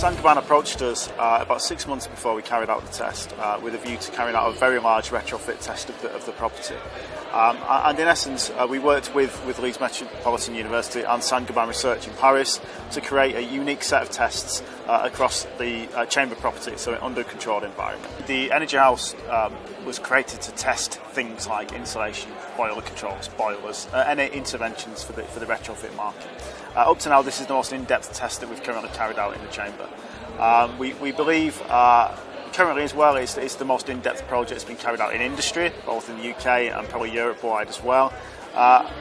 Saint-Gobain approached us about 6 months before we carried out the test with a view to carrying out a very large retrofit test of the property. And in essence, we worked with Leeds Metropolitan University and Saint-Gobain Research in Paris to create a unique set of tests across the chamber property, so an under-controlled environment. The Energy House was created to test things like insulation, boiler controls, boilers, any interventions for the retrofit market. Up to now, this is the most in-depth test that we've currently carried out in the chamber. We believe currently as well it's the most in-depth project that's been carried out in industry, both in the UK and probably Europe-wide as well,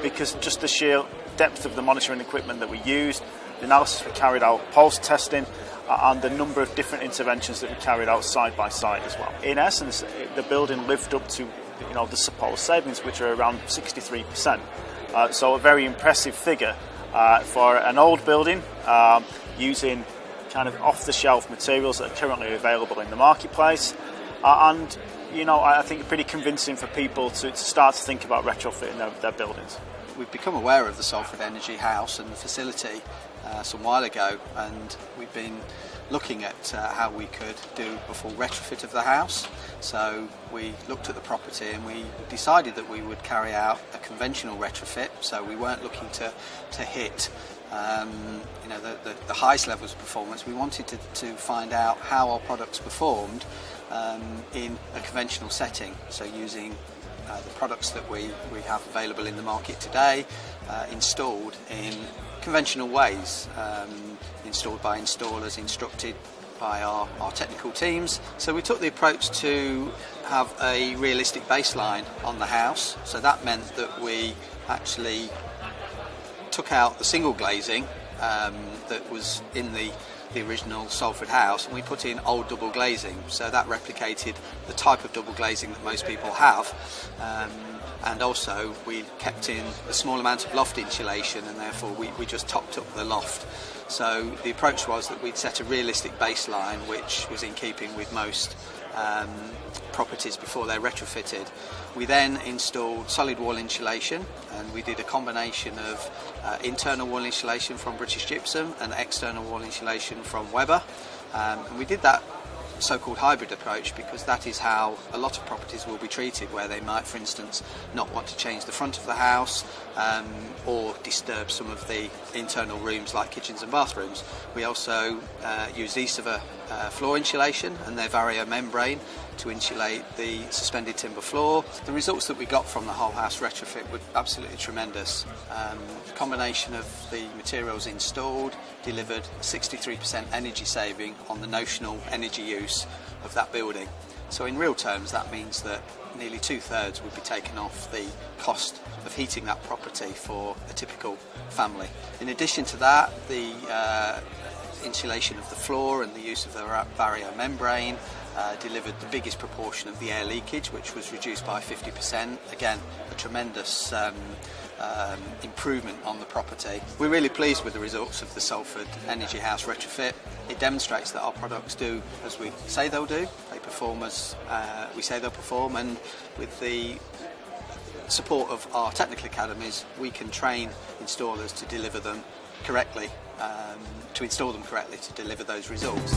because just the sheer depth of the monitoring equipment that we used, the analysis we carried out post-testing, and the number of different interventions that we carried out side by side as well. In essence, the building lived up to the supposed savings, which are around 63%. So a very impressive figure for an old building, using kind of off-the-shelf materials that are currently available in the marketplace, and I think pretty convincing for people to start to think about retrofitting their buildings. We've become aware of the Salford Energy House and the facility some while ago, and we've been looking at how we could do a full retrofit of the house. So we looked at the property and we decided that we would carry out a conventional retrofit, so we weren't looking to hit the highest levels of performance. We wanted to find out how our products performed in a conventional setting, so using the products that we have available in the market today, installed in conventional ways, installed by installers, instructed by our technical teams. So we took the approach to have a realistic baseline on the house, so that meant that we actually took out the single glazing that was in the original Salford house, and we put in old double glazing, so that replicated the type of double glazing that most people have, and also we kept in a small amount of loft insulation, and therefore we just topped up the loft. So the approach was that we'd set a realistic baseline which was in keeping with most properties before they're retrofitted. We then installed solid wall insulation, and we did a combination of internal wall insulation from British Gypsum and external wall insulation from Weber, and we did that so-called hybrid approach because that is how a lot of properties will be treated, where they might, for instance, not want to change the front of the house or disturb some of the internal rooms like kitchens and bathrooms. We also use Eastover floor insulation and their Vario membrane to insulate the suspended timber floor. The results that we got from the whole house retrofit were absolutely tremendous. The combination of the materials installed delivered 63% energy saving on the notional energy use of that building. So in real terms, that means that nearly 2/3 would be taken off the cost of heating that property for a typical family. In addition to that, the insulation of the floor and the use of the Vario membrane delivered the biggest proportion of the air leakage, which was reduced by 50%. Again, a tremendous improvement on the property. We're really pleased with the results of the Salford Energy House retrofit. It demonstrates that our products do as we say they'll do. They perform as we say they'll perform, and with the support of our technical academies, we can train installers to deliver them correctly, to install them correctly to deliver those results.